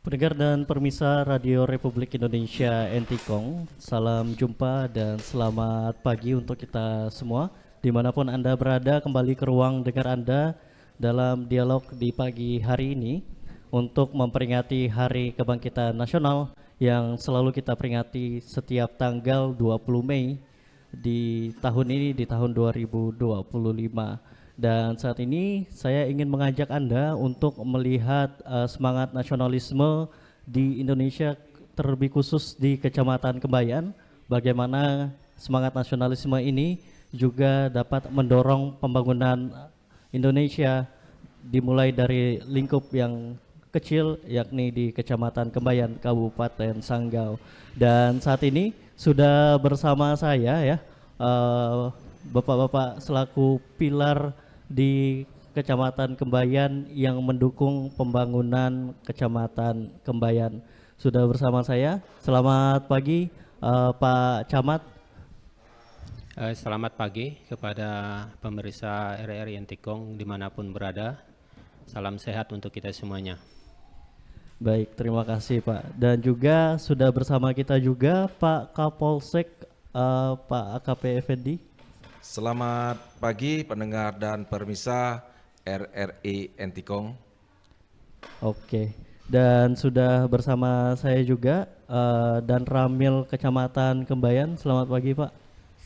Pendengar dan permisa Radio Republik Indonesia NTKONG, salam jumpa dan selamat pagi untuk kita semua. Dimanapun Anda berada, kembali ke ruang dengar Anda dalam dialog di pagi hari ini untuk memperingati Hari Kebangkitan Nasional yang selalu kita peringati setiap tanggal 20 Mei di tahun ini, di tahun 2025. Dan saat ini saya ingin mengajak Anda untuk melihat semangat nasionalisme di Indonesia, terlebih khusus di Kecamatan Kembayan. Bagaimana semangat nasionalisme ini juga dapat mendorong pembangunan Indonesia dimulai dari lingkup yang kecil, yakni di Kecamatan Kembayan, Kabupaten Sanggau. Dan saat ini sudah bersama saya ya, bapak-bapak selaku pilar di Kecamatan Kembayan yang mendukung pembangunan Kecamatan Kembayan. Sudah bersama saya. Selamat pagi Pak Camat. Selamat pagi kepada pemirsa RRI NTKONG dimanapun berada. Salam sehat untuk kita semuanya. Baik, terima kasih Pak. Dan juga sudah bersama kita juga Pak Kapolsek, Pak AKP Effendi. Selamat pagi pendengar dan permisa RRI NTKONG. Oke, dan sudah bersama saya juga dan Ramil Kecamatan Kembayan. Selamat pagi Pak.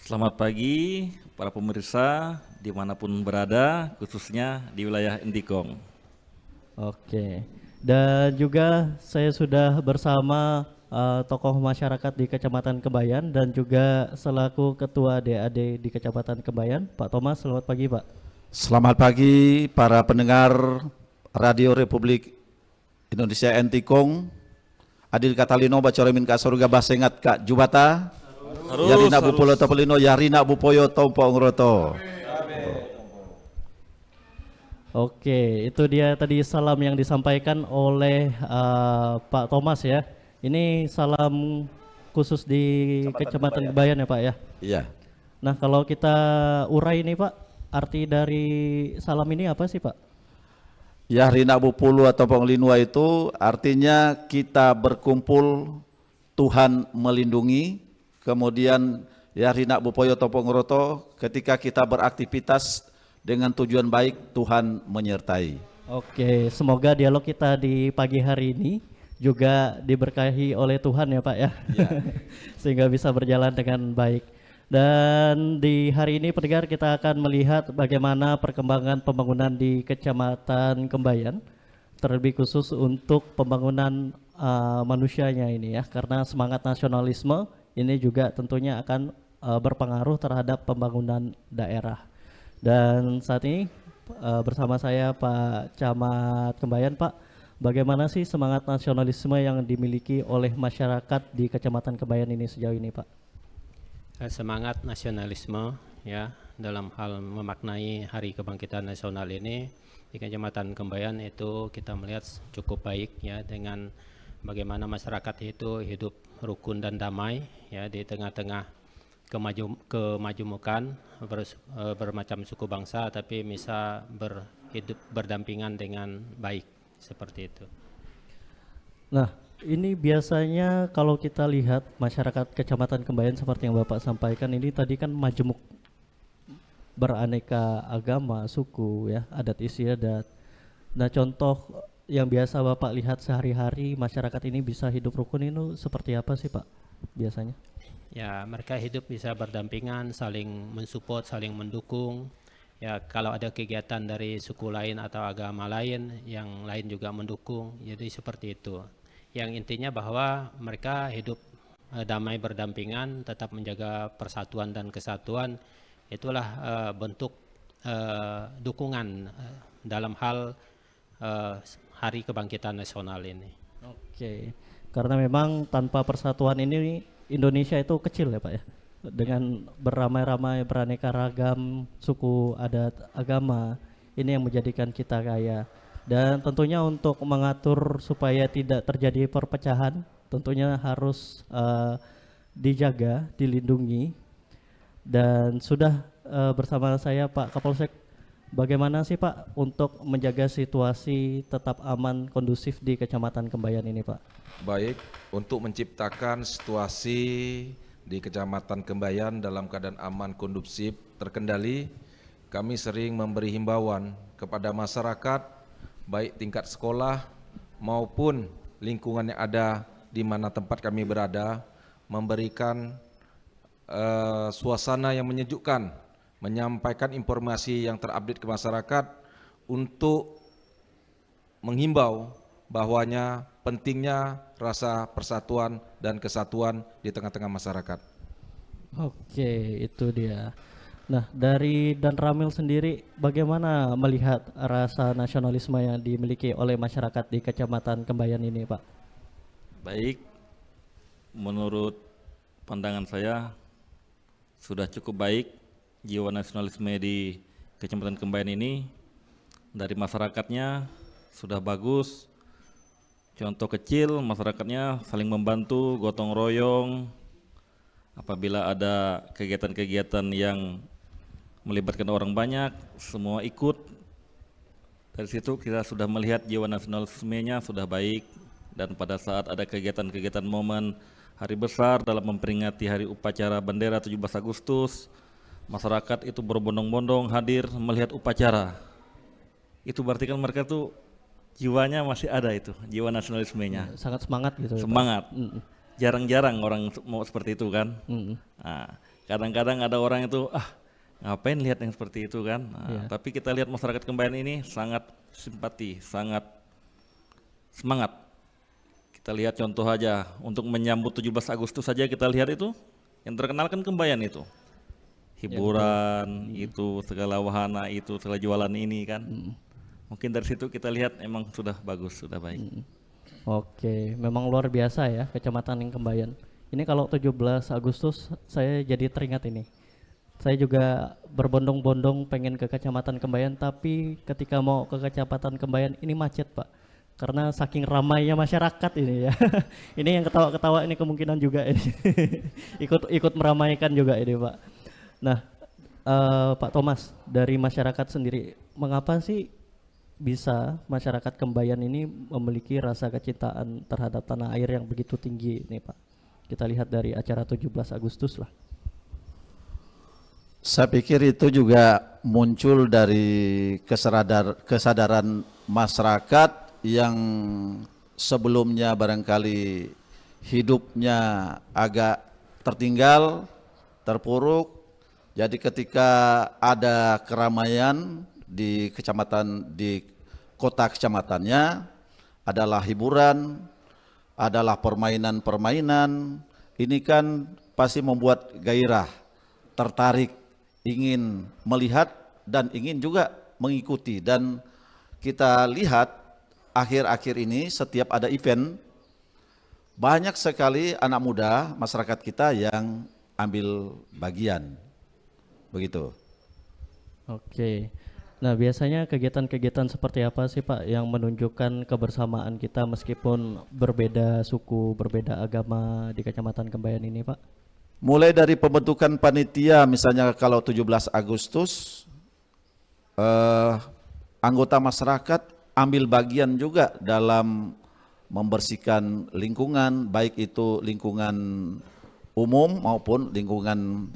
Selamat pagi para pemirsa dimanapun berada, khususnya di wilayah NTKONG. Oke, dan juga saya sudah bersama tokoh masyarakat di Kecamatan Kembayan dan juga selaku Ketua DAD di Kecamatan Kembayan, Pak Thomas. Selamat pagi Pak. Selamat pagi para pendengar Radio Republik Indonesia NTKONG. Adil Katalino Bacoremin Kak Surga Basengat Kak Jubata. Yarina Bupulo Topelino Yarina Bupoyo Tompo Ngroto. Oke, itu dia tadi salam yang disampaikan oleh Pak Thomas ya. Ini salam khusus di Kecamatan Kembayan ya Pak ya. Iya. Nah kalau kita urai ini Pak, arti dari salam ini apa sih Pak? Yarina Bupulo atau Ponglinua itu artinya kita berkumpul, Tuhan melindungi. Kemudian Yarina Bupoyo Tompo Ngroto, ketika kita beraktivitas dengan tujuan baik, Tuhan menyertai. Oke, semoga dialog kita di pagi hari ini juga diberkahi oleh Tuhan ya Pak ya, ya. Sehingga bisa berjalan dengan baik. Dan di hari ini pendengar kita akan melihat bagaimana perkembangan pembangunan di Kecamatan Kembayan, terlebih khusus untuk pembangunan manusianya ini ya, karena semangat nasionalisme ini juga tentunya akan berpengaruh terhadap pembangunan daerah. Dan saat ini bersama saya Pak Camat Kembayan. Pak, bagaimana sih semangat nasionalisme yang dimiliki oleh masyarakat di Kecamatan Kembayan ini sejauh ini Pak? Semangat nasionalisme ya dalam hal memaknai Hari Kebangkitan Nasional ini di Kecamatan Kembayan itu kita melihat cukup baik ya, dengan bagaimana masyarakat itu hidup rukun dan damai ya di tengah-tengah kemajumukan bermacam suku bangsa, tapi bisa berhidup berdampingan dengan baik seperti itu. Nah, ini biasanya kalau kita lihat masyarakat Kecamatan Kembayan seperti yang Bapak sampaikan ini tadi kan majemuk, beraneka agama, suku ya, adat istiadat. Nah, contoh yang biasa Bapak lihat sehari-hari masyarakat ini bisa hidup rukun itu seperti apa sih Pak biasanya? Ya, mereka hidup bisa berdampingan, saling mensupport, saling mendukung. Ya, kalau ada kegiatan dari suku lain atau agama lain, yang lain juga mendukung. Jadi seperti itu. Yang intinya bahwa mereka hidup damai berdampingan, tetap menjaga persatuan dan kesatuan. Itulah bentuk dukungan dalam hal Hari Kebangkitan Nasional ini. Oke, karena memang tanpa persatuan ini Indonesia itu kecil ya Pak ya, dengan beramai-ramai beraneka ragam suku, adat, agama, ini yang menjadikan kita kaya. Dan tentunya untuk mengatur supaya tidak terjadi perpecahan tentunya harus dijaga, dilindungi. Dan sudah bersama saya Pak Kapolsek bagaimana sih Pak untuk menjaga situasi tetap aman kondusif di Kecamatan Kembayan ini Pak? Baik, untuk menciptakan situasi di Kecamatan Kembayan dalam keadaan aman, kondusif, terkendali, kami sering memberi himbauan kepada masyarakat, baik tingkat sekolah maupun lingkungan yang ada di mana tempat kami berada, memberikan suasana yang menyejukkan, menyampaikan informasi yang terupdate ke masyarakat untuk menghimbau bahwanya pentingnya rasa persatuan dan kesatuan di tengah-tengah masyarakat. Oke, itu dia. Nah, dari Dan Ramil sendiri bagaimana melihat rasa nasionalisme yang dimiliki oleh masyarakat di Kecamatan Kembayan ini Pak? Baik, menurut pandangan saya sudah cukup baik jiwa nasionalisme di Kecamatan Kembayan ini. Dari masyarakatnya sudah bagus. Contoh kecil, masyarakatnya saling membantu, gotong royong. Apabila ada kegiatan-kegiatan yang melibatkan orang banyak, semua ikut. Dari situ kita sudah melihat jiwa nasionalismenya sudah baik. Dan pada saat ada kegiatan-kegiatan momen hari besar dalam memperingati hari upacara bendera 17 Agustus, masyarakat itu berbondong-bondong hadir melihat upacara. Itu berarti kan mereka tuh jiwanya masih ada itu, jiwa nasionalismenya. Sangat semangat gitu. Semangat. Jarang-jarang orang mau seperti itu kan. Nah, kadang-kadang ada orang itu ngapain lihat yang seperti itu kan. Nah, tapi kita lihat masyarakat Kembayan ini sangat simpati, sangat semangat. Kita lihat contoh aja untuk menyambut 17 Agustus saja kita lihat itu yang terkenal kan Kembayan itu. Hiburan itu segala wahana itu segala jualan ini kan. Mungkin dari situ kita lihat emang sudah bagus, sudah baik. Oke, memang luar biasa ya Kecamatan yang Kembayan. Ini kalau 17 Agustus saya jadi teringat ini. Saya juga berbondong-bondong pengen ke Kecamatan Kembayan, tapi ketika mau ke Kecamatan Kembayan ini macet Pak. Karena saking ramainya masyarakat ini ya. Ini yang ketawa-ketawa ini kemungkinan juga ini. ikut meramaikan juga ini Pak. Nah, Pak Thomas, dari masyarakat sendiri, mengapa sih bisa masyarakat Kembayan ini memiliki rasa kecintaan terhadap tanah air yang begitu tinggi ini Pak? Kita lihat dari acara 17 Agustus lah. Saya pikir itu juga muncul dari kesadaran masyarakat yang sebelumnya barangkali hidupnya agak tertinggal, terpuruk. Jadi ketika ada keramaian di kota kecamatannya, adalah hiburan, adalah permainan-permainan, ini kan pasti membuat gairah, tertarik, ingin melihat dan ingin juga mengikuti. Dan kita lihat akhir-akhir ini setiap ada event, banyak sekali anak muda masyarakat kita yang ambil bagian. Begitu. Oke. Nah, biasanya kegiatan-kegiatan seperti apa sih Pak yang menunjukkan kebersamaan kita meskipun berbeda suku, berbeda agama di Kecamatan Kembayan ini Pak? Mulai dari pembentukan panitia, misalnya kalau 17 Agustus, anggota masyarakat ambil bagian juga dalam membersihkan lingkungan, baik itu lingkungan umum maupun lingkungan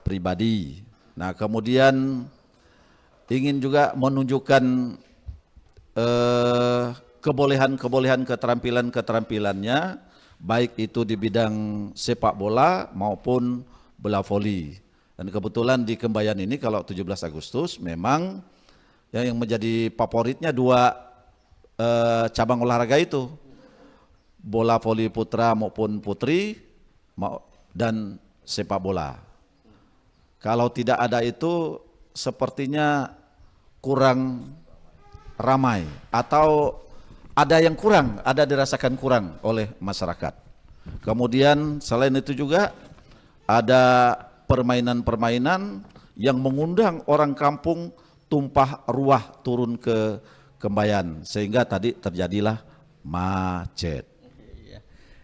pribadi. Nah, kemudian ingin juga menunjukkan kebolehan-kebolehan keterampilannya, baik itu di bidang sepak bola maupun bola voli. Dan kebetulan di Kembayan ini kalau 17 Agustus memang yang menjadi favoritnya dua cabang olahraga itu, bola voli putra maupun putri dan sepak bola. Kalau tidak ada itu sepertinya kurang ramai atau ada yang kurang, ada dirasakan kurang oleh masyarakat. Kemudian selain itu juga ada permainan-permainan yang mengundang orang kampung tumpah ruah turun ke Kembayan sehingga tadi terjadilah macet.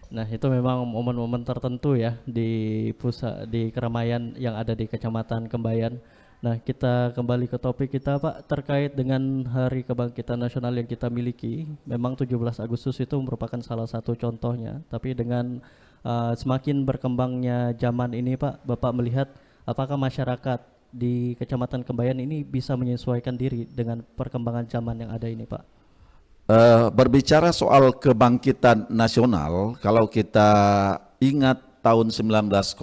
Nah, itu memang momen-momen tertentu ya di pusat, di keramaian yang ada di Kecamatan Kembayan. Nah, kita kembali ke topik kita Pak, terkait dengan Hari Kebangkitan Nasional yang kita miliki. Memang 17 Agustus itu merupakan salah satu contohnya, tapi dengan semakin berkembangnya zaman ini Pak, Bapak melihat apakah masyarakat di Kecamatan Kembayan ini bisa menyesuaikan diri dengan perkembangan zaman yang ada ini Pak? Berbicara soal kebangkitan nasional, kalau kita ingat tahun 1908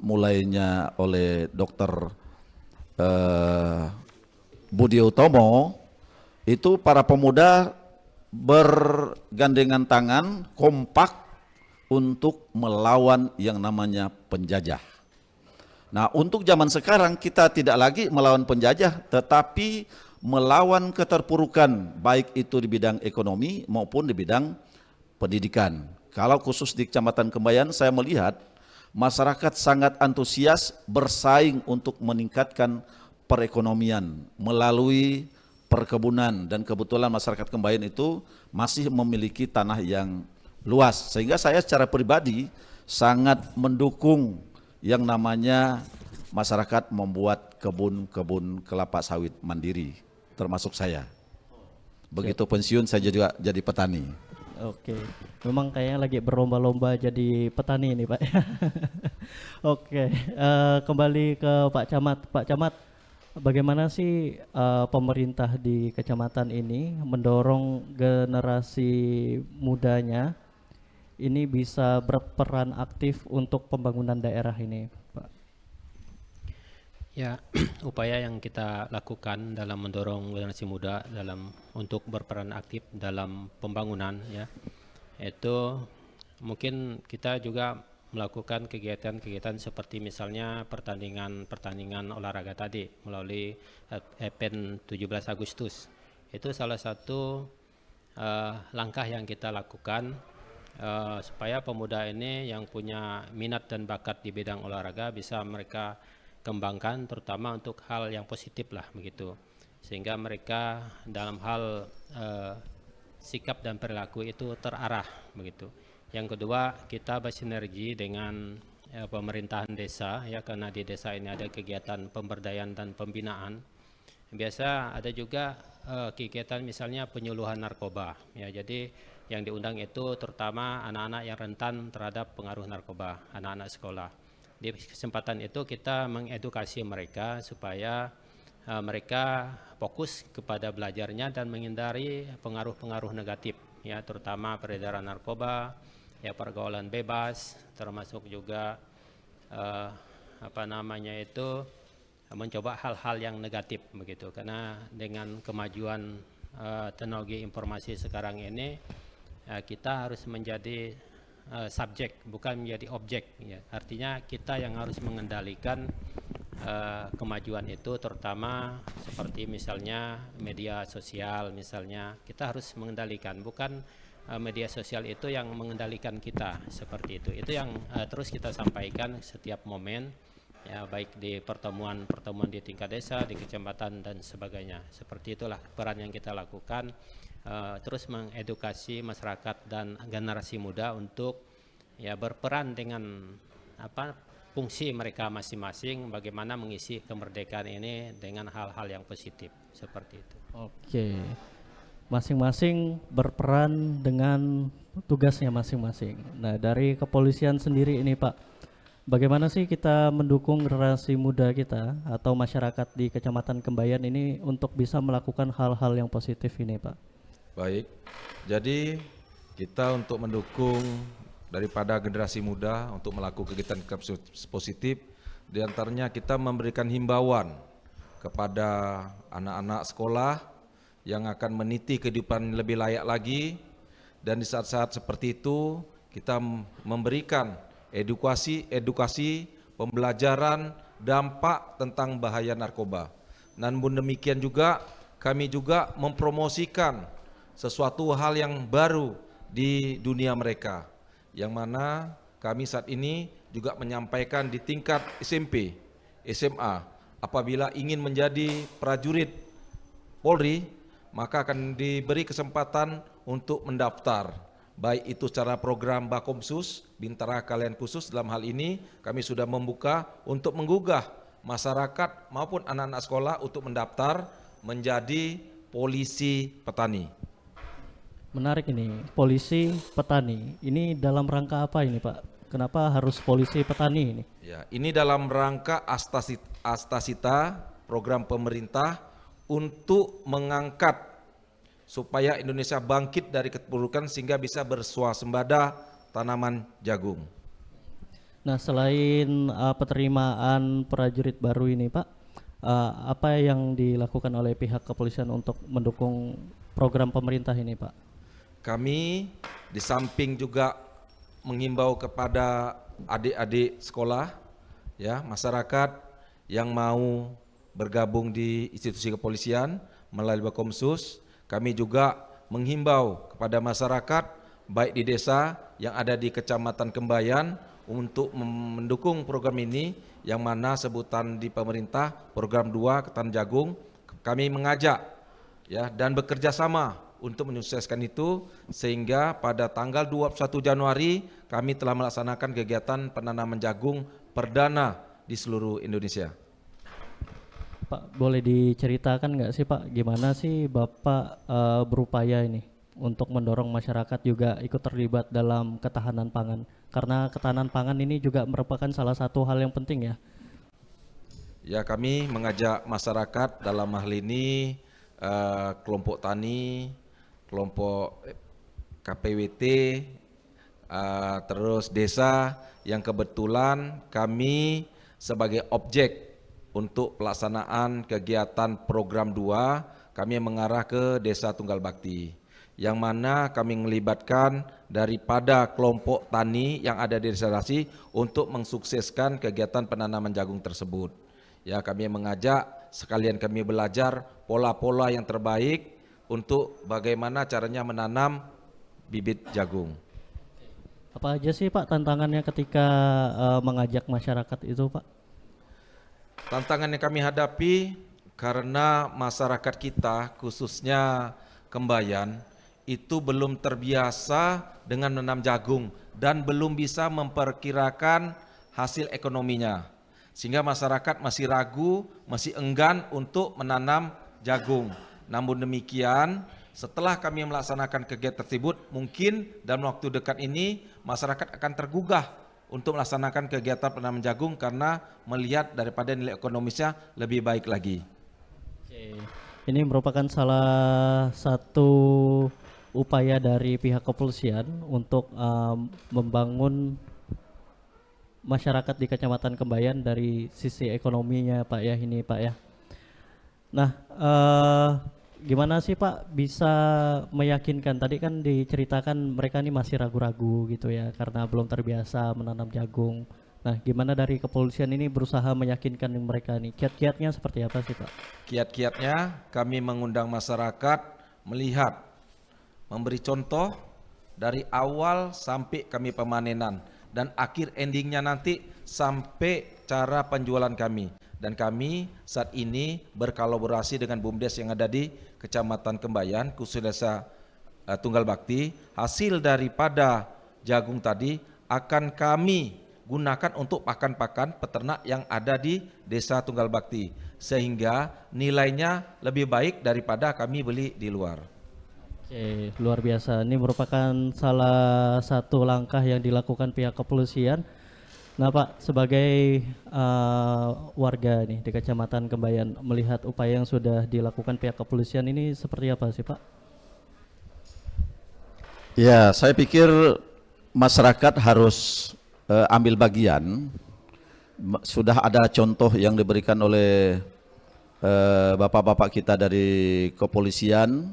mulainya oleh Dr. Budi Utomo, itu para pemuda bergandengan tangan kompak untuk melawan yang namanya penjajah. Nah, untuk zaman sekarang kita tidak lagi melawan penjajah, tetapi melawan keterpurukan, baik itu di bidang ekonomi maupun di bidang pendidikan. Kalau khusus di Kecamatan Kembayan, saya melihat masyarakat sangat antusias bersaing untuk meningkatkan perekonomian melalui perkebunan, dan kebetulan masyarakat Kembayan itu masih memiliki tanah yang luas, sehingga saya secara pribadi sangat mendukung yang namanya masyarakat membuat kebun-kebun kelapa sawit mandiri, termasuk saya. Begitu pensiun saya juga jadi petani. Oke, memang kayaknya lagi berlomba-lomba jadi petani ini Pak. Oke, kembali ke Pak Camat. Pak Camat, bagaimana sih pemerintah di kecamatan ini mendorong generasi mudanya ini bisa berperan aktif untuk pembangunan daerah ini, Pak? Ya, upaya yang kita lakukan dalam mendorong generasi muda untuk berperan aktif dalam pembangunan, ya, itu mungkin kita juga melakukan kegiatan-kegiatan seperti misalnya pertandingan olahraga tadi melalui event 17 Agustus. Itu salah satu langkah yang kita lakukan supaya pemuda ini yang punya minat dan bakat di bidang olahraga bisa mereka kembangkan, terutama untuk hal yang positif lah begitu, sehingga mereka dalam hal sikap dan perilaku itu terarah begitu. Yang kedua, kita bersinergi dengan pemerintahan desa, ya, karena di desa ini ada kegiatan pemberdayaan dan pembinaan. Biasa ada juga kegiatan misalnya penyuluhan narkoba, ya, jadi yang diundang itu terutama anak-anak yang rentan terhadap pengaruh narkoba, anak-anak sekolah. Di kesempatan itu kita mengedukasi mereka supaya mereka fokus kepada belajarnya dan menghindari pengaruh-pengaruh negatif, ya, terutama peredaran narkoba, ya, pergaulan bebas, termasuk juga mencoba hal-hal yang negatif begitu. Karena dengan kemajuan teknologi informasi sekarang ini, kita harus menjadi subjek, bukan menjadi objek, ya. Artinya kita yang harus mengendalikan kemajuan itu, terutama seperti misalnya media sosial, misalnya kita harus mengendalikan, bukan media sosial itu yang mengendalikan kita, seperti itu. Itu yang terus kita sampaikan setiap momen, ya, baik di pertemuan di tingkat desa, di kecamatan dan sebagainya. Seperti itulah peran yang kita lakukan. Terus mengedukasi masyarakat dan generasi muda untuk, ya, berperan dengan fungsi mereka masing-masing, bagaimana mengisi kemerdekaan ini dengan hal-hal yang positif, seperti itu. Oke, masing-masing berperan dengan tugasnya masing-masing. Nah, dari kepolisian sendiri ini Pak, bagaimana sih kita mendukung generasi muda kita atau masyarakat di Kecamatan Kembayan ini untuk bisa melakukan hal-hal yang positif ini Pak? Baik, jadi kita untuk mendukung daripada generasi muda untuk melakukan kegiatan positif, diantaranya kita memberikan himbauan kepada anak-anak sekolah yang akan meniti kehidupan lebih layak lagi, dan di saat-saat seperti itu kita memberikan edukasi pembelajaran dampak tentang bahaya narkoba. Namun demikian juga kami juga mempromosikan sesuatu hal yang baru di dunia mereka, yang mana kami saat ini juga menyampaikan di tingkat SMP, SMA, apabila ingin menjadi prajurit Polri, maka akan diberi kesempatan untuk mendaftar, baik itu secara program Bakomsus, Bintara Kalian Khusus. Dalam hal ini kami sudah membuka untuk menggugah masyarakat maupun anak-anak sekolah untuk mendaftar menjadi polisi petani. Menarik ini, polisi petani. Ini dalam rangka apa ini Pak? Kenapa harus polisi petani ini? Ya, ini dalam rangka Astasita, program pemerintah untuk mengangkat supaya Indonesia bangkit dari keterpurukan sehingga bisa berswasembada tanaman jagung. Nah, selain penerimaan prajurit baru ini Pak, apa yang dilakukan oleh pihak kepolisian untuk mendukung program pemerintah ini Pak? Kami di samping juga menghimbau kepada adik-adik sekolah, ya, masyarakat yang mau bergabung di institusi kepolisian melalui Bakomsus, kami juga menghimbau kepada masyarakat baik di desa yang ada di Kecamatan Kembayan untuk mendukung program ini, yang mana sebutan di pemerintah program 2 ketan jagung. Kami mengajak, ya, dan bekerja sama untuk menyukseskan itu, sehingga pada tanggal 21 Januari kami telah melaksanakan kegiatan penanaman jagung perdana di seluruh Indonesia. Pak, boleh diceritakan nggak sih Pak, gimana sih Bapak berupaya ini untuk mendorong masyarakat juga ikut terlibat dalam ketahanan pangan? Karena ketahanan pangan ini juga merupakan salah satu hal yang penting ya. Ya, kami mengajak masyarakat dalam hal ini kelompok tani, kelompok KPWT, terus desa yang kebetulan kami sebagai objek untuk pelaksanaan kegiatan program 2, kami mengarah ke Desa Tunggal Bakti, yang mana kami melibatkan daripada kelompok tani yang ada di desa untuk mensukseskan kegiatan penanaman jagung tersebut. Ya, kami mengajak sekalian kami belajar pola-pola yang terbaik untuk bagaimana caranya menanam bibit jagung. Apa aja sih Pak tantangannya ketika mengajak masyarakat itu Pak? Tantangan yang kami hadapi karena masyarakat kita khususnya Kembayan itu belum terbiasa dengan menanam jagung dan belum bisa memperkirakan hasil ekonominya, sehingga masyarakat masih ragu, masih enggan untuk menanam jagung. Namun demikian, setelah kami melaksanakan kegiatan tersebut, mungkin dalam waktu dekat ini masyarakat akan tergugah untuk melaksanakan kegiatan penanaman jagung karena melihat daripada nilai ekonomisnya lebih baik lagi. Oke. Ini merupakan salah satu upaya dari pihak kepolisian untuk membangun masyarakat di Kecamatan Kembayan dari sisi ekonominya Pak ya, ini Pak ya. Nah, gimana sih Pak bisa meyakinkan, tadi kan diceritakan mereka ini masih ragu-ragu gitu ya karena belum terbiasa menanam jagung. Nah, gimana dari kepolisian ini berusaha meyakinkan mereka nih, kiat-kiatnya seperti apa sih Pak? Kiat-kiatnya kami mengundang masyarakat melihat, memberi contoh dari awal sampai kami pemanenan dan akhir endingnya nanti sampai cara penjualan kami. Dan kami saat ini berkolaborasi dengan BUMDes yang ada di Kecamatan Kembayan, khusus Desa Tunggal Bakti. Hasil daripada jagung tadi akan kami gunakan untuk pakan-pakan peternak yang ada di Desa Tunggal Bakti, sehingga nilainya lebih baik daripada kami beli di luar. Oke, luar biasa. Ini merupakan salah satu langkah yang dilakukan pihak kepolisian. Nah Pak, sebagai warga nih di Kecamatan Kembayan, melihat upaya yang sudah dilakukan pihak kepolisian ini seperti apa sih Pak? Ya, saya pikir masyarakat harus ambil bagian. Sudah ada contoh yang diberikan oleh bapak-bapak kita dari kepolisian.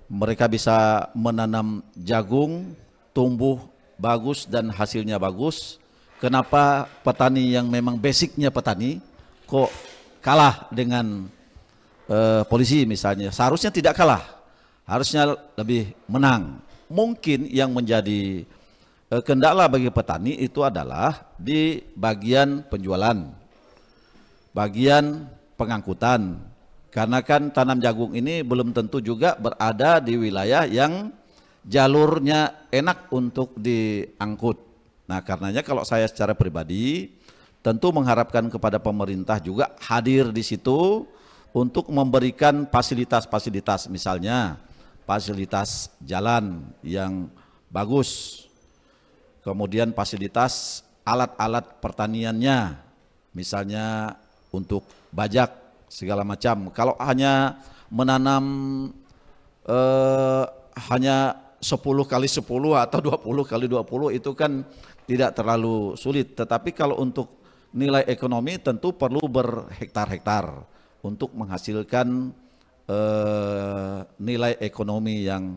Mereka bisa menanam jagung, tumbuh bagus dan hasilnya bagus. Kenapa petani yang memang basicnya petani kok kalah dengan polisi misalnya? Seharusnya tidak kalah, harusnya lebih menang. Mungkin yang menjadi kendala bagi petani itu adalah di bagian penjualan, bagian pengangkutan. Karena kan tanam jagung ini belum tentu juga berada di wilayah yang jalurnya enak untuk diangkut. Nah, karenanya kalau saya secara pribadi tentu mengharapkan kepada pemerintah juga hadir di situ untuk memberikan fasilitas-fasilitas, misalnya fasilitas jalan yang bagus, kemudian fasilitas alat-alat pertaniannya, misalnya untuk bajak segala macam. Kalau hanya menanam hanya 10 kali 10 atau 20 kali 20 itu kan tidak terlalu sulit. Tetapi kalau untuk nilai ekonomi tentu perlu berhektar-hektar untuk menghasilkan nilai ekonomi yang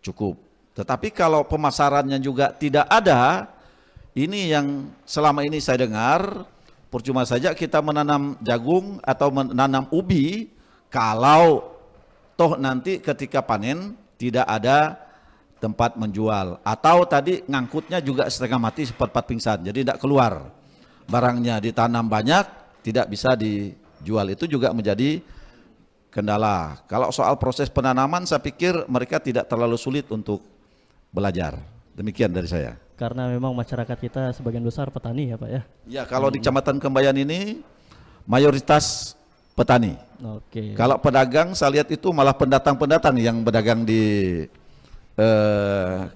cukup. Tetapi kalau pemasarannya juga tidak ada, ini yang selama ini saya dengar, percuma saja kita menanam jagung atau menanam ubi kalau toh nanti ketika panen tidak ada tempat menjual, atau tadi ngangkutnya juga setengah mati seperempat pingsan, jadi tidak keluar barangnya, ditanam banyak tidak bisa dijual, itu juga menjadi kendala. Kalau soal proses penanaman saya pikir mereka tidak terlalu sulit untuk belajar. Demikian dari saya. Karena memang masyarakat kita sebagian besar petani ya Pak ya. Ya, kalau di Kecamatan Kembayan ini mayoritas petani. Oke. Kalau pedagang saya lihat itu malah pendatang-pendatang yang berdagang di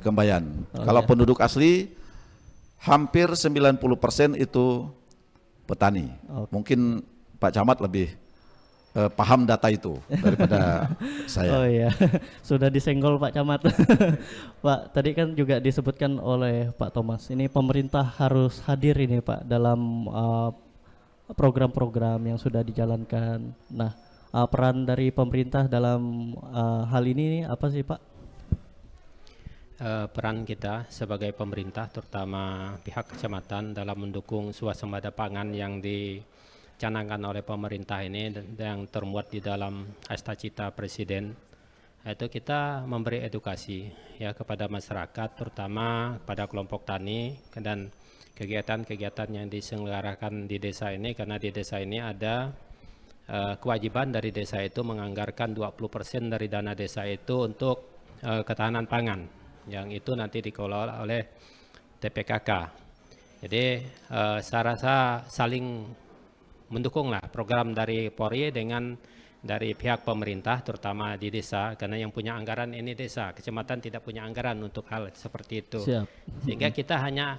Kembayan. Kalau penduduk asli hampir 90% itu petani. Mungkin Pak Camat lebih paham data itu daripada saya. Oh iya, sudah disenggol Pak Camat. Pak, tadi kan juga disebutkan oleh Pak Thomas, ini pemerintah harus hadir ini Pak dalam program-program yang sudah dijalankan. Nah, peran dari pemerintah dalam hal ini apa sih Pak? Peran kita sebagai pemerintah, terutama pihak kecamatan dalam mendukung swasembada pangan yang dicanangkan oleh pemerintah ini dan yang termuat di dalam Cita Presiden, itu kita memberi edukasi ya kepada masyarakat, terutama pada kelompok tani, dan kegiatan-kegiatan yang diselenggarakan di desa ini, karena di desa ini ada kewajiban dari desa itu menganggarkan 20% dari dana desa itu untuk ketahanan pangan, yang itu nanti dikelola oleh TPKK. Jadi saya rasa saling mendukung lah program dari Polri dengan dari pihak pemerintah, terutama di desa, karena yang punya anggaran ini desa, kecamatan tidak punya anggaran untuk hal seperti itu. Siap. Sehingga kita hanya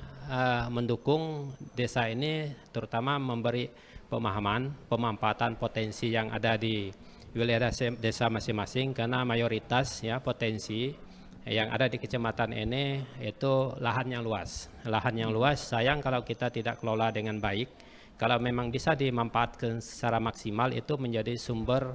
mendukung desa ini, terutama memberi pemahaman, pemanfaatan potensi yang ada di wilayah desa masing-masing, karena mayoritas ya potensi yang ada di kecamatan ini itu lahan yang luas. Lahan yang luas, sayang kalau kita tidak kelola dengan baik. Kalau memang bisa dimanfaatkan secara maksimal, itu menjadi sumber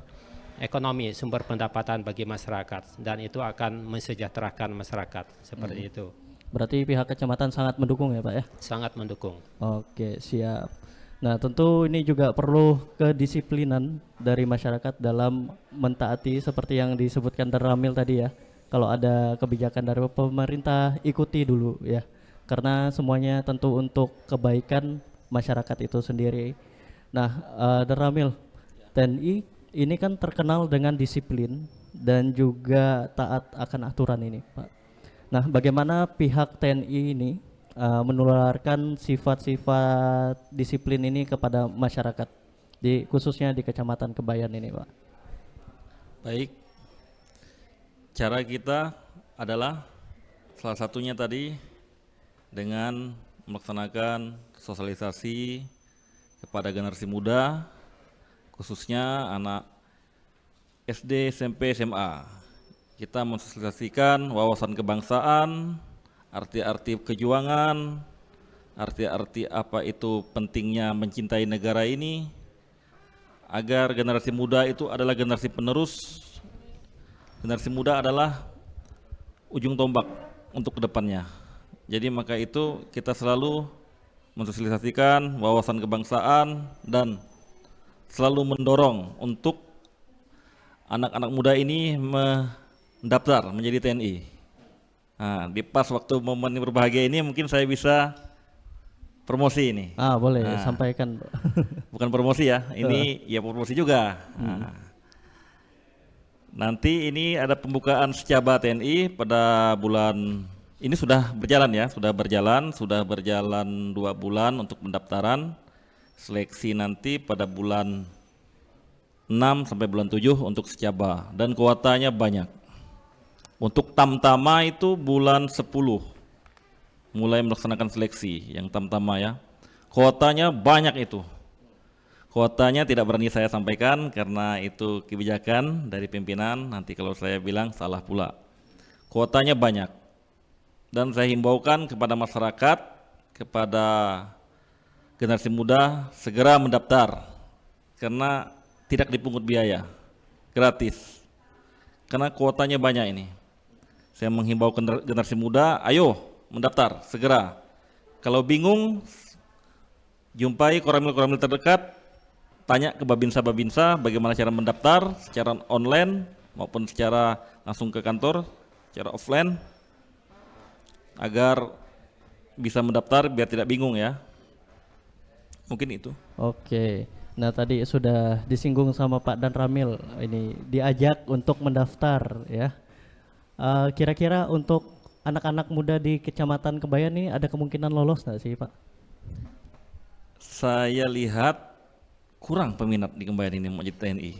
ekonomi, sumber pendapatan bagi masyarakat, dan itu akan mensejahterakan masyarakat seperti itu. Berarti pihak kecamatan sangat mendukung ya Pak ya? Sangat mendukung. Oke, siap. Nah, tentu ini juga perlu kedisiplinan dari masyarakat dalam mentaati seperti yang disebutkan dari Ramil tadi ya. Kalau ada kebijakan dari pemerintah, ikuti dulu ya. Karena semuanya tentu untuk kebaikan masyarakat itu sendiri. Nah, dari Ramil, TNI ini kan terkenal dengan disiplin dan juga taat akan aturan ini, Pak. Nah, bagaimana pihak TNI ini menularkan sifat-sifat disiplin ini kepada masyarakat, khususnya di Kecamatan Kembayan ini, Pak? Baik, cara kita adalah salah satunya tadi dengan melaksanakan sosialisasi kepada generasi muda, khususnya anak SD, SMP, SMA. Kita mensosialisasikan wawasan kebangsaan, arti-arti kejuangan, arti-arti apa itu pentingnya mencintai negara ini, agar generasi muda itu adalah generasi penerus. Generasi muda adalah ujung tombak untuk kedepannya. Jadi maka itu kita selalu mensosialisasikan wawasan kebangsaan dan selalu mendorong untuk anak-anak muda ini mendaftar menjadi TNI. Nah, di pas waktu momen berbahagia ini mungkin saya bisa promosi ini. Boleh sampaikan. Bukan promosi ya, ini ya promosi juga. Nanti ini ada pembukaan secaba TNI pada bulan ini sudah berjalan ya, sudah berjalan 2 bulan untuk pendaftaran. seleksi nanti pada bulan 6 sampai bulan 7 untuk secaba dan kuotanya banyak. Untuk tamtama itu bulan 10 mulai melaksanakan seleksi yang tamtama ya. Kuotanya banyak itu. Kuotanya tidak berani saya sampaikan karena itu kebijakan dari pimpinan, nanti kalau saya bilang salah pula. Kuotanya banyak. Dan saya himbaukan kepada masyarakat, kepada generasi muda segera mendaftar karena tidak dipungut biaya, gratis. Karena kuotanya banyak ini. Saya menghimbau generasi muda, ayo mendaftar segera. Kalau bingung, jumpai koramil-koramil terdekat, tanya ke babinsa-babinsa bagaimana cara mendaftar secara online maupun secara langsung ke kantor, secara offline, agar bisa mendaftar biar tidak bingung ya. Mungkin itu. Oke. Nah, tadi sudah disinggung sama Pak Dan Ramil, ini diajak untuk mendaftar ya. Kira-kira untuk anak-anak muda di Kecamatan Kebayan ini ada kemungkinan lolos nggak sih, Pak? Saya lihat kurang peminat di Kebayan ini mau jadi TNI.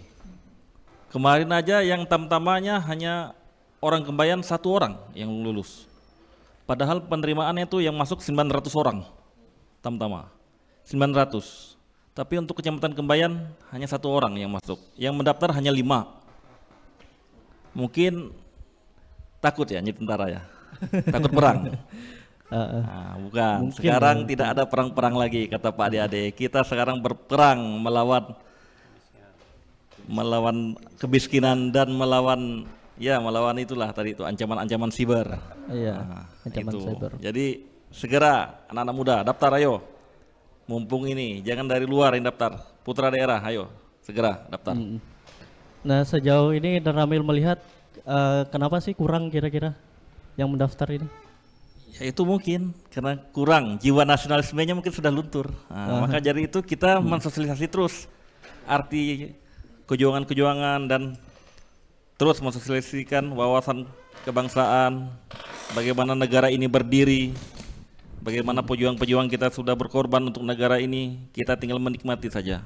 Kemarin aja yang tamtamanya hanya orang Kebayan 1 orang yang lulus. Padahal penerimaannya itu yang masuk 900 orang tamtama. 900. Tapi untuk Kecamatan Kebayan hanya 1 orang yang masuk. Yang mendaftar hanya 5. Mungkin takut ya jadi tentara ya. Takut perang. Nah, bukan. Mungkin sekarang ya. tidak ada perang-perang lagi kata Pak Ade. Kita sekarang berperang melawan kemiskinan dan melawan itulah tadi itu ancaman-ancaman siber. Iya, Nah, ancaman itu. cyber. Jadi segera anak-anak muda daftar ayo. Mumpung ini jangan dari luar yang daftar. Putra daerah ayo segera daftar. Nah, sejauh ini Dan Ramil melihat kenapa sih kurang kira-kira yang mendaftar ini? Ya itu mungkin karena kurang jiwa nasionalismenya mungkin sudah luntur. Nah, maka dari itu kita mensosialisasi terus arti kejuangan-kejuangan dan terus mensosialisasikan wawasan kebangsaan, bagaimana negara ini berdiri, bagaimana pejuang-pejuang kita sudah berkorban untuk negara ini, kita tinggal menikmati saja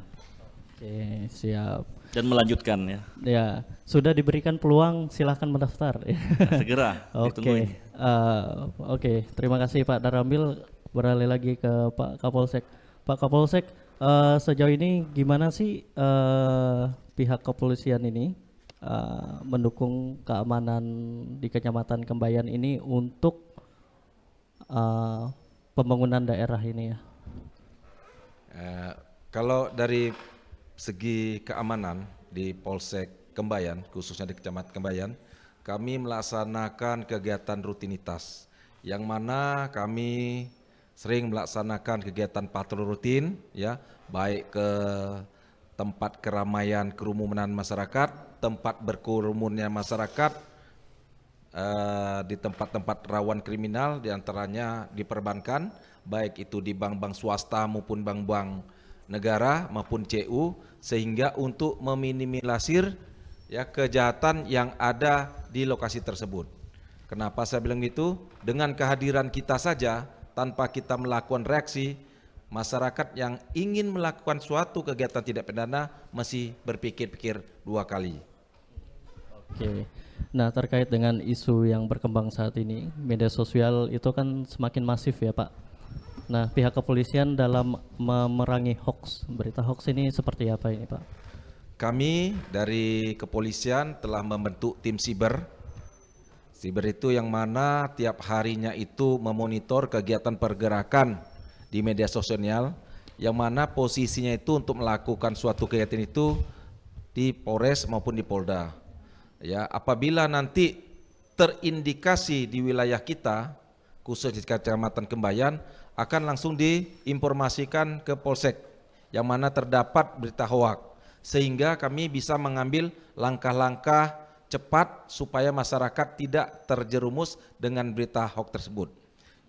Oke, siap. dan melanjutkan ya. Ya, sudah diberikan peluang, silahkan mendaftar. Nah, segera ditungguin. Oke, oke. Terima kasih Pak Daramil. Beralih lagi ke Pak Kapolsek. Pak Kapolsek, sejauh ini gimana sih pihak kepolisian ini mendukung keamanan di Kecamatan Kebayan ini untuk pembangunan daerah ini ya? Kalau dari segi keamanan di Polsek Kebayan, khususnya di Kecamatan Kebayan, kami melaksanakan kegiatan rutinitas, yang mana kami sering melaksanakan kegiatan patroli rutin, ya, baik ke tempat keramaian kerumunan masyarakat, tempat berkerumunnya masyarakat, di tempat-tempat rawan kriminal, diantaranya di perbankan, baik itu di bank-bank swasta maupun bank-bank negara maupun CU, sehingga untuk meminimalisir ya kejahatan yang ada di lokasi tersebut. Kenapa saya bilang itu? Dengan kehadiran kita saja, tanpa kita melakukan reaksi, masyarakat yang ingin melakukan suatu kegiatan tidak pidana masih berpikir-pikir 2 kali. Oke. Nah, terkait dengan isu yang berkembang saat ini, media sosial itu kan semakin masif ya, Pak. Nah, pihak kepolisian dalam memerangi hoax, berita hoax ini seperti apa ini, Pak? Kami dari kepolisian telah membentuk tim siber. Siber itu yang mana tiap harinya itu memonitor kegiatan pergerakan di media sosial, yang mana posisinya itu untuk melakukan suatu kegiatan itu di Polres maupun di Polda. Ya, apabila nanti terindikasi di wilayah kita, khusus di Kecamatan Kebayan, akan langsung diinformasikan ke Polsek yang mana terdapat berita hoak, sehingga kami bisa mengambil langkah-langkah cepat supaya masyarakat tidak terjerumus dengan berita hoak tersebut.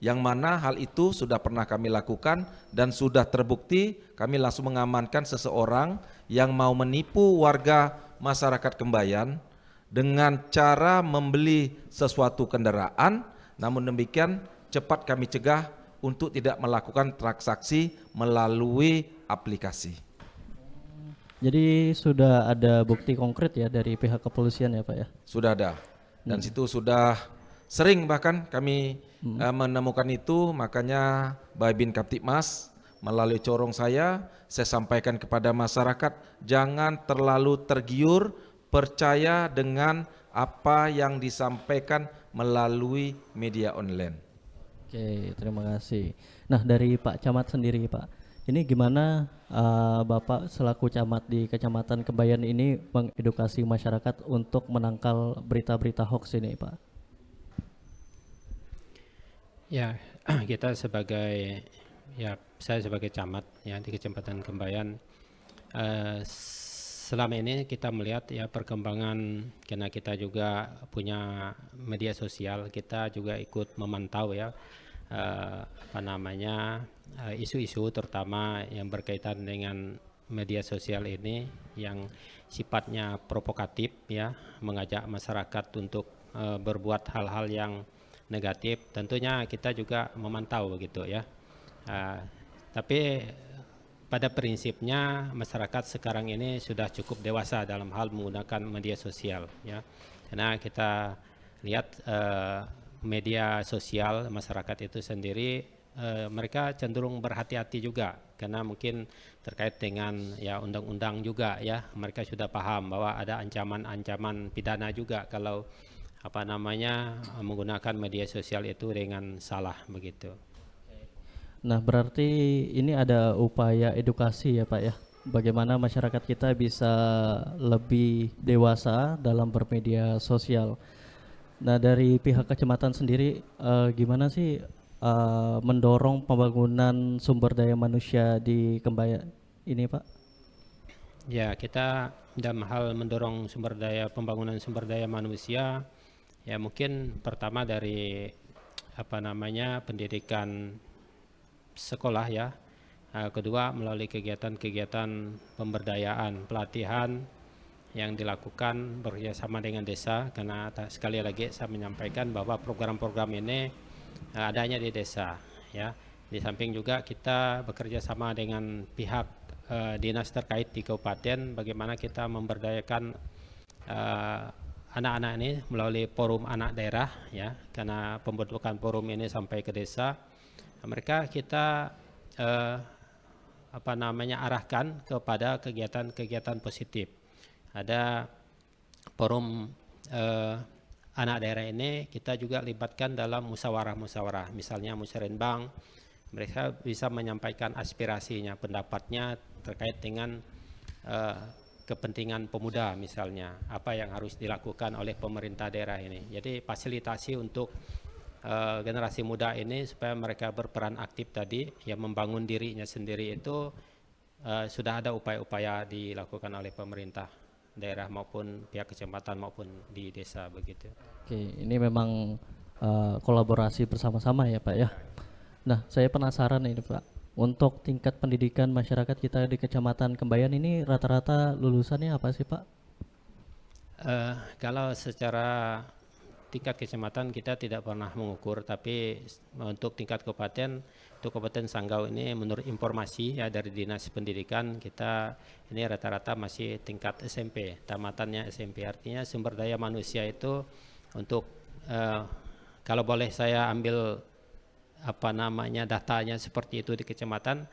Yang mana hal itu sudah pernah kami lakukan dan sudah terbukti. Kami langsung mengamankan seseorang yang mau menipu warga masyarakat Kebayan dengan cara membeli sesuatu kendaraan, namun demikian cepat kami cegah untuk tidak melakukan transaksi melalui aplikasi. Jadi sudah ada bukti konkret ya dari pihak kepolisian ya Pak ya? Sudah ada, dan situ sudah sering bahkan kami menemukan itu, makanya Babin Kaptipmas melalui corong saya sampaikan kepada masyarakat, jangan terlalu tergiur, percaya dengan apa yang disampaikan melalui media online. Oke, terima kasih. Nah, dari Pak Camat sendiri, Pak, ini gimana Bapak selaku camat di Kecamatan Kembayan ini mengedukasi masyarakat untuk menangkal berita-berita hoax ini, Pak? Ya, kita saya sebagai camat ya di Kecamatan Kembayan, selama ini kita melihat ya perkembangan, karena kita juga punya media sosial, kita juga ikut memantau ya isu-isu terutama yang berkaitan dengan media sosial ini yang sifatnya provokatif ya, mengajak masyarakat untuk berbuat hal-hal yang negatif. Tentunya kita juga memantau begitu ya. Tapi pada prinsipnya masyarakat sekarang ini sudah cukup dewasa dalam hal menggunakan media sosial ya. Karena kita lihat media sosial masyarakat itu sendiri, mereka cenderung berhati-hati juga karena mungkin terkait dengan ya undang-undang juga ya, mereka sudah paham bahwa ada ancaman-ancaman pidana juga kalau menggunakan media sosial itu dengan salah begitu. Nah, berarti ini ada upaya edukasi ya Pak ya, bagaimana masyarakat kita bisa lebih dewasa dalam bermedia sosial. Nah, dari pihak kecamatan sendiri gimana sih mendorong pembangunan sumber daya manusia di Kembayan ini, Pak? Ya, kita dalam hal mendorong pembangunan sumber daya manusia, ya mungkin pertama dari pendidikan sekolah ya. Kedua melalui kegiatan-kegiatan pemberdayaan, pelatihan yang dilakukan bekerjasama dengan desa, karena sekali lagi saya menyampaikan bahwa program-program ini adanya di desa ya. Di samping juga kita bekerja sama dengan pihak dinas terkait di kabupaten, bagaimana kita memberdayakan anak-anak ini melalui forum anak daerah ya, karena pembentukan forum ini sampai ke desa, mereka kita arahkan kepada kegiatan-kegiatan positif. Ada forum anak daerah ini kita juga libatkan dalam musyawarah-musyawarah, misalnya musyarenbang, mereka bisa menyampaikan aspirasinya, pendapatnya terkait dengan kepentingan pemuda, misalnya apa yang harus dilakukan oleh pemerintah daerah ini. Jadi fasilitasi untuk generasi muda ini supaya mereka berperan aktif tadi, yang membangun dirinya sendiri itu sudah ada upaya-upaya dilakukan oleh pemerintah daerah maupun pihak kecamatan maupun di desa begitu. Oke, ini memang kolaborasi bersama-sama ya Pak ya. Nah, saya penasaran ini Pak, untuk tingkat pendidikan masyarakat kita di Kecamatan Kembayan ini rata-rata lulusannya apa sih Pak? Kalau secara tingkat kecamatan kita tidak pernah mengukur, tapi untuk tingkat kabupaten, untuk Kabupaten Sanggau ini menurut informasi ya dari Dinas Pendidikan kita ini rata-rata masih tingkat SMP, tamatannya SMP. Artinya sumber daya manusia itu untuk kalau boleh saya ambil datanya seperti itu di kecamatan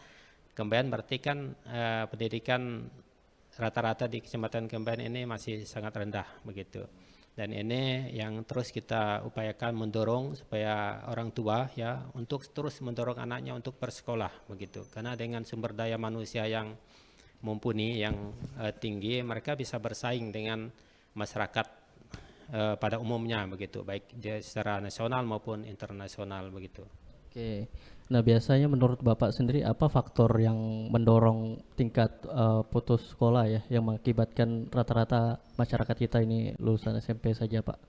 Kembayan, berarti kan pendidikan rata-rata di Kecamatan Kembayan ini masih sangat rendah begitu. Dan ini yang terus kita upayakan mendorong supaya orang tua ya untuk terus mendorong anaknya untuk bersekolah begitu. Karena dengan sumber daya manusia yang mumpuni, yang tinggi, mereka bisa bersaing dengan masyarakat pada umumnya begitu, baik secara nasional maupun internasional begitu. Oke. Nah, biasanya menurut Bapak sendiri apa faktor yang mendorong tingkat putus sekolah ya, yang mengakibatkan rata-rata masyarakat kita ini lulusan SMP saja Pak?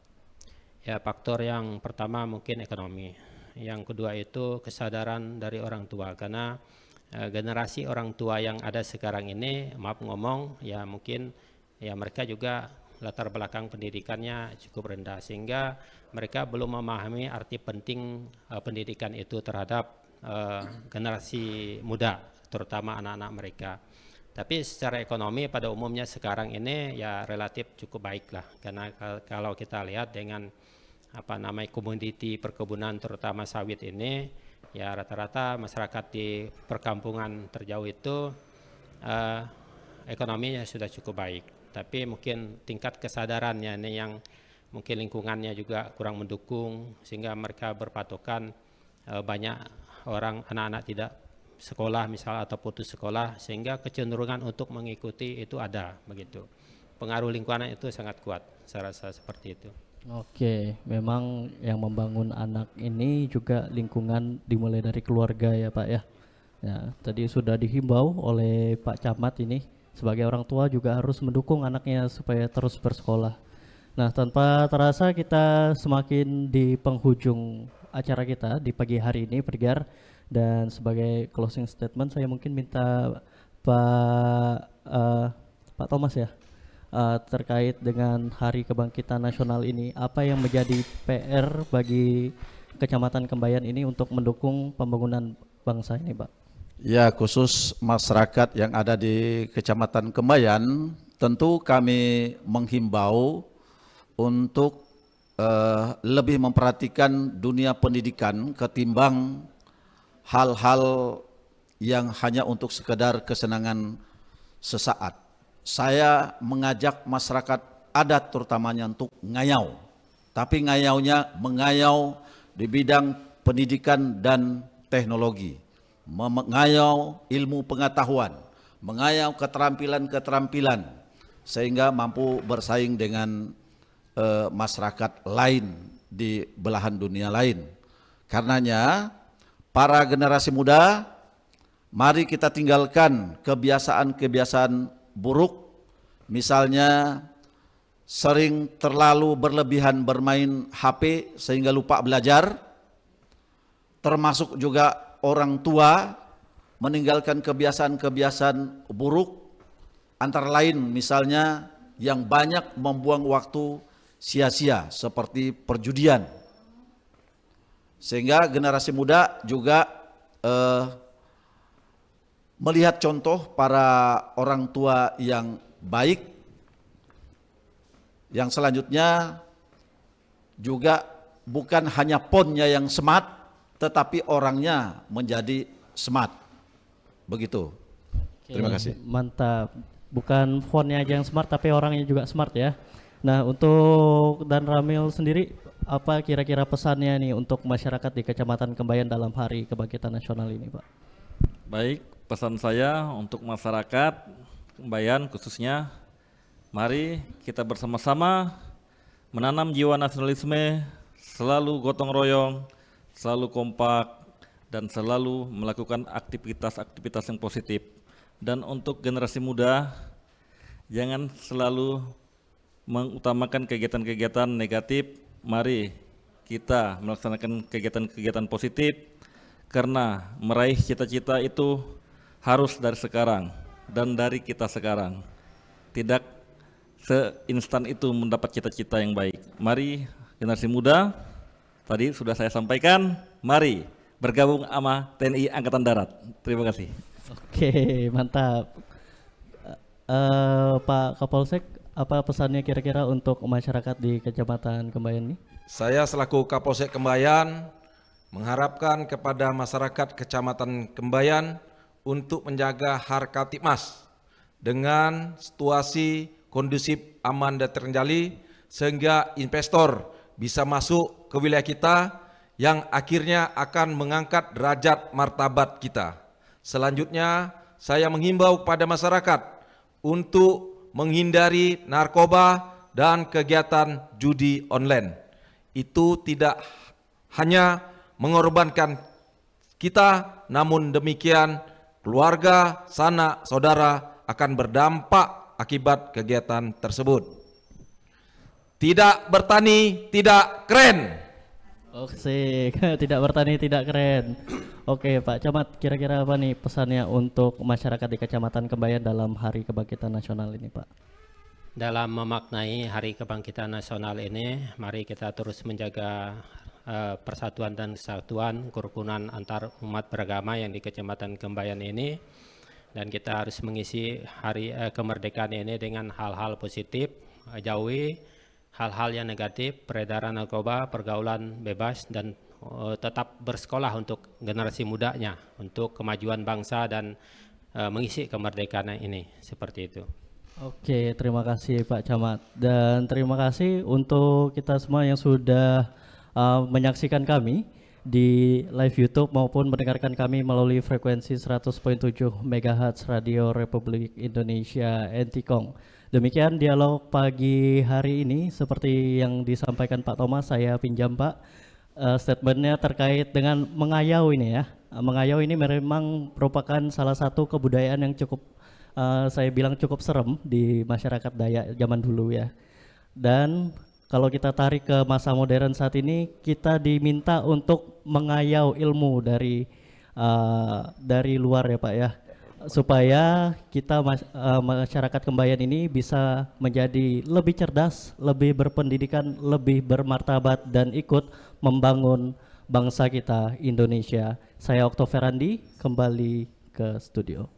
Ya, faktor yang pertama mungkin ekonomi. Yang kedua itu kesadaran dari orang tua, karena generasi orang tua yang ada sekarang ini, maaf ngomong ya, mungkin ya mereka juga latar belakang pendidikannya cukup rendah, sehingga mereka belum memahami arti penting pendidikan itu terhadap generasi muda, terutama anak-anak mereka. Tapi secara ekonomi pada umumnya sekarang ini ya relatif cukup baik lah, karena kalau kita lihat dengan komoditi perkebunan terutama sawit ini, ya rata-rata masyarakat di perkampungan terjauh itu ekonominya sudah cukup baik. Tapi mungkin tingkat kesadarannya ini yang mungkin lingkungannya juga kurang mendukung, sehingga mereka berpatokan banyak orang anak-anak tidak sekolah misalnya atau putus sekolah, sehingga kecenderungan untuk mengikuti itu ada begitu. Pengaruh lingkungan itu sangat kuat, saya rasa seperti itu. Oke, memang yang membangun anak ini juga lingkungan dimulai dari keluarga ya Pak ya. Ya, tadi sudah dihimbau oleh Pak Camat ini sebagai orang tua juga harus mendukung anaknya supaya terus bersekolah. Nah, tanpa terasa kita semakin di penghujung acara kita di pagi hari ini, Pergar. Dan sebagai closing statement saya mungkin minta Pak Thomas ya, terkait dengan Hari Kebangkitan Nasional ini, apa yang menjadi PR bagi Kecamatan Kembayan ini untuk mendukung pembangunan bangsa ini, Pak? Ya, khusus masyarakat yang ada di Kecamatan Kembayan, tentu kami menghimbau untuk lebih memperhatikan dunia pendidikan ketimbang hal-hal yang hanya untuk sekedar kesenangan sesaat. Saya mengajak masyarakat adat terutamanya untuk ngayau, tapi ngayaunya mengayau di bidang pendidikan dan teknologi, mengayau ilmu pengetahuan, mengayau keterampilan-keterampilan sehingga mampu bersaing dengan masyarakat lain di belahan dunia lain. Karenanya para generasi muda, mari kita tinggalkan kebiasaan-kebiasaan buruk, misalnya sering terlalu berlebihan bermain HP sehingga lupa belajar, termasuk juga orang tua meninggalkan kebiasaan-kebiasaan buruk, antara lain misalnya yang banyak membuang waktu sia-sia seperti perjudian. Sehingga generasi muda juga melihat contoh para orang tua yang baik. Yang selanjutnya juga bukan hanya ponnya yang smart, tetapi orangnya menjadi smart. Begitu. Oke, Terima kasih. Mantap. Bukan fontnya aja yang smart, tapi orangnya juga smart ya. Nah, untuk Dan Ramil sendiri, apa kira-kira pesannya nih untuk masyarakat di Kecamatan Kembayan dalam Hari Kebangkitan Nasional ini, Pak? Baik, pesan saya untuk masyarakat Kembayan khususnya, mari kita bersama-sama menanam jiwa nasionalisme, selalu gotong royong, selalu kompak, dan selalu melakukan aktivitas-aktivitas yang positif. Dan untuk generasi muda, jangan selalu mengutamakan kegiatan-kegiatan negatif. Mari kita melaksanakan kegiatan-kegiatan positif, karena meraih cita-cita itu harus dari sekarang dan dari kita sekarang. Tidak seinstan itu mendapat cita-cita yang baik. Mari generasi muda, tadi sudah saya sampaikan, mari bergabung sama TNI Angkatan Darat. Terima kasih. Oke, mantap. Pak Kapolsek, apa pesannya kira-kira untuk masyarakat di Kecamatan Kembayan ini? Saya selaku Kapolsek Kembayan mengharapkan kepada masyarakat Kecamatan Kembayan untuk menjaga harkat tipmas dengan situasi kondusif, aman dan terkendali, sehingga investor bisa masuk ke wilayah kita yang akhirnya akan mengangkat derajat martabat kita. Selanjutnya saya menghimbau kepada masyarakat untuk menghindari narkoba dan kegiatan judi online. Itu tidak hanya mengorbankan kita, namun demikian keluarga, sanak, saudara akan berdampak akibat kegiatan tersebut. Tidak bertani tidak keren. Oke, tidak bertani tidak keren. Oke, Pak Camat, kira-kira apa nih pesannya untuk masyarakat di Kecamatan Kembayan dalam Hari Kebangkitan Nasional ini, Pak? Dalam memaknai Hari Kebangkitan Nasional ini, mari kita terus menjaga persatuan dan kesatuan, kerukunan antar umat beragama yang di Kecamatan Kembayan ini. Dan kita harus mengisi hari kemerdekaan ini dengan hal-hal positif, jauhi hal-hal yang negatif, peredaran narkoba, pergaulan bebas, dan tetap bersekolah untuk generasi mudanya, untuk kemajuan bangsa dan mengisi kemerdekaan ini, seperti itu. Oke, terima kasih Pak Camat, dan terima kasih untuk kita semua yang sudah menyaksikan kami di live YouTube maupun mendengarkan kami melalui frekuensi 100.7 MHz Radio Republik Indonesia NTKONG. Demikian dialog pagi hari ini, seperti yang disampaikan Pak Thomas, saya pinjam Pak statementnya terkait dengan mengayau ini ya. Mengayau ini memang merupakan salah satu kebudayaan yang cukup saya bilang cukup serem di masyarakat Dayak zaman dulu ya. Dan kalau kita tarik ke masa modern saat ini, kita diminta untuk mengayau ilmu dari luar ya Pak ya, supaya kita masyarakat Kembayan ini bisa menjadi lebih cerdas, lebih berpendidikan, lebih bermartabat, dan ikut membangun bangsa kita Indonesia. Saya Okto Ferandi, kembali ke studio.